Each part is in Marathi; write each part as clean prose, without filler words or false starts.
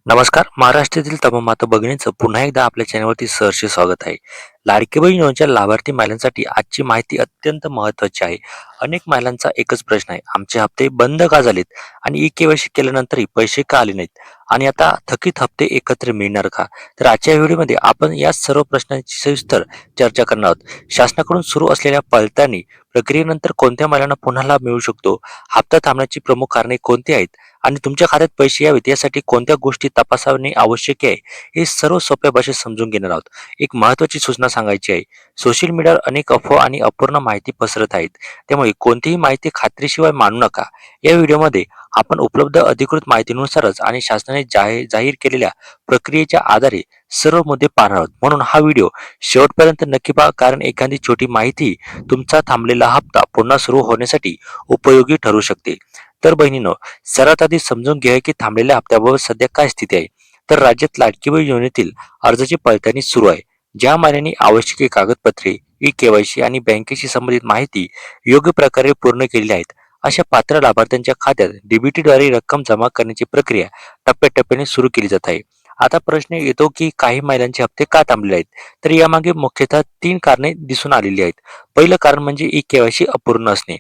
नमस्कार. महाराष्ट्रातील तमाम माता भगिनींचं पुन्हा एकदा आपल्या चॅनलवरती सहर्ष स्वागत आहे. लाडकी बहीण योजनेच्या लाभार्थी महिलांसाठी आजची माहिती अत्यंत महत्त्वाची आहे. अनेक महिलांचा एकच प्रश्न आहे, आमचे हप्ते बंद का झालेत आणि ई-के-वाय-सी केल्यानंतरही पैसे का आले नाहीत आणि आता थकीत हप्ते एकत्र मिळणार का? तर आजच्या व्हिडिओमध्ये आपण या सर्व प्रश्नांची सविस्तर चर्चा करणार आहोत. शासनाकडून सुरू असलेल्या पडताळणी प्रक्रियेनंतर कोणत्या महिलांना पुन्हा लाभ मिळू शकतो? हप्ता थांबण्याची प्रमुख कारणे कोणती आहेत? आणि तुमच्या खात्यात पैसे यावेत यासाठी कोणत्या गोष्टी तपासणे आवश्यक आहे, हे सर्व सोप्या भाषेत समजून घेणार आहोत. एक महत्त्वाची सूचना सांगायची आहे. सोशल मीडियावर अनेक अफवा आणि अपूर्ण माहिती पसरत आहेत. त्यामुळे कोणतीही माहिती खात्रीशिवाय मानू नका. या व्हिडिओमध्ये आपण उपलब्ध अधिकृत माहितीनुसारच आणि शासनाने जाहीर केलेल्या प्रक्रियेच्या आधारे सर्व मुद्दे पाहणार आहोत. म्हणून हा व्हिडिओ शेवटपर्यंत नक्की पहा, कारण एखादी छोटी माहिती तुमचा थांबलेला हप्ता पुन्हा सुरू होण्यासाठी उपयोगी ठरू शकते. तर बहिणीनो, सर्वात आधी समजून घ्या की थांबलेल्या हप्त्याबाबत सध्या काय स्थिती आहे. तर राज्यात लाडकी बहीण योजनेतील अर्जाची पडताळणी सुरू आहे. ज्या महिन्यांनी आवश्यक कागदपत्रे, ई-के-वाय-सी आणि बँकेशी संबंधित माहिती योग्य प्रकारे पूर्ण केलेली आहेत, अशा पात्र लाभार्थ्यांच्या खात्यात डीबीटीद्वारे रक्कम जमा करण्याची प्रक्रिया टप्प्याटप्प्याने सुरू केली जात आहे. आता प्रश्न येतो की काही महिलांचे हप्ते का थांबलेले आहेत? तर यामागे मुख्यतः 3 कारणे दिसून आलेली आहेत. पहिलं कारण म्हणजे ई-के-वाय-सी अपूर्ण असणे.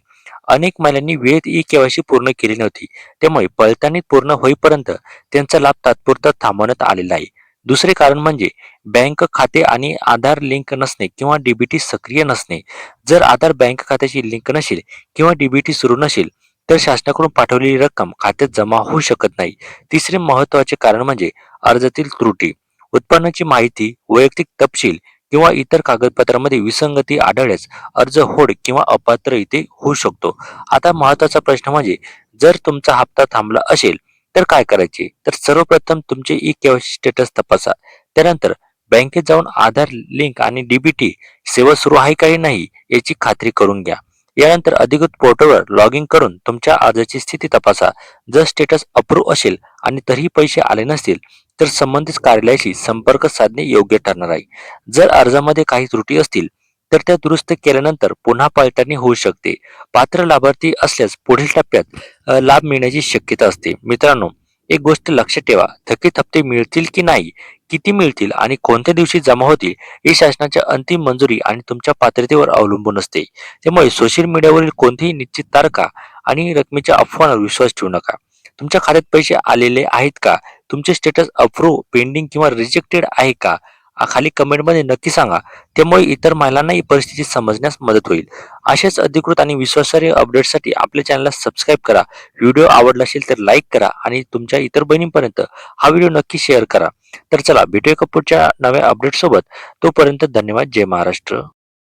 अनेक महिलांनी वेळेत ई-के-वाय-सी पूर्ण केली नव्हती. त्यामुळे पडताळणी पूर्ण होईपर्यंत त्यांचा लाभ तात्पुरता थांबवण्यात आलेला आहे. दुसरे कारण म्हणजे बँक खाते आणि आधार लिंक नसणे किंवा डीबीटी सक्रिय नसणे. जर आधार बँक खात्याशी लिंक नसेल किंवा डीबीटी सुरू नसेल, तर शासनाकडून पाठवलेली रक्कम खात्यात जमा होऊ शकत नाही. तिसरे महत्त्वाचे कारण म्हणजे अर्जातील त्रुटी. उत्पन्नाची माहिती, वैयक्तिक तपशील किंवा इतर कागदपत्रांमध्ये विसंगती आढळल्यास अर्ज होड किंवा अपात्र इथे होऊ शकतो. आता महत्त्वाचा प्रश्न म्हणजे, जर तुमचा हप्ता थांबला असेल तर काय करायचे? तर सर्वप्रथम तुमचे ई-के-वाय-सी स्टेटस तपासा. त्यानंतर बँकेत जाऊन आधार लिंक आणि डीबीटी सेवा सुरू आहे का नाही याची खात्री करून घ्या. यानंतर अधिकृत पोर्टलवर लॉग इन करून तुमच्या अर्जाची स्थिती तपासा. जर स्टेटस अप्रूव्ह असेल आणि तरीही पैसे आले नसतील, तर संबंधित कार्यालयाशी संपर्क साधणे योग्य ठरणार आहे. जर अर्जामध्ये काही त्रुटी असतील तर त्या दुरुस्त केल्यानंतर पुन्हा पडताळणी होऊ शकते. पात्र लाभार्थी असल्यास पुढील टप्प्यात लाभ मिळण्याची शक्यता असते. मित्रांनो, एक गोष्ट लक्षात ठेवा, थकीत हप्ते मिळतील की नाही, किती मिळतील आणि कोणत्या दिवशी जमा होतील, हे शासनाच्या अंतिम मंजुरी आणि तुमच्या पात्रतेवर अवलंबून असते. त्यामुळे सोशल मीडियावरील कोणतीही निश्चित तारखा आणि रकमेच्या अफवांवर विश्वास ठेवू नका. तुमच्या खात्यात पैसे आलेले आहेत का? तुमचे स्टेटस अप्रूव्ह, पेंडिंग किंवा रिजेक्टेड आहे का? खाली कमेंटमध्ये नक्की सांगा. त्यामुळे इतर महिलांनाही परिस्थिती समजण्यास मदत होईल. अशाच अधिकृत आणि विश्वासार्ह अपडेट्ससाठी आपल्या चॅनलला सबस्क्राईब करा. व्हिडिओ आवडला असेल तर लाईक करा आणि तुमच्या इतर बहिणींपर्यंत हा व्हिडिओ नक्की शेअर करा. तर चला, भेटूया एका पुढच्या नव्या अपडेट सोबत. तोपर्यंत धन्यवाद. जय महाराष्ट्र.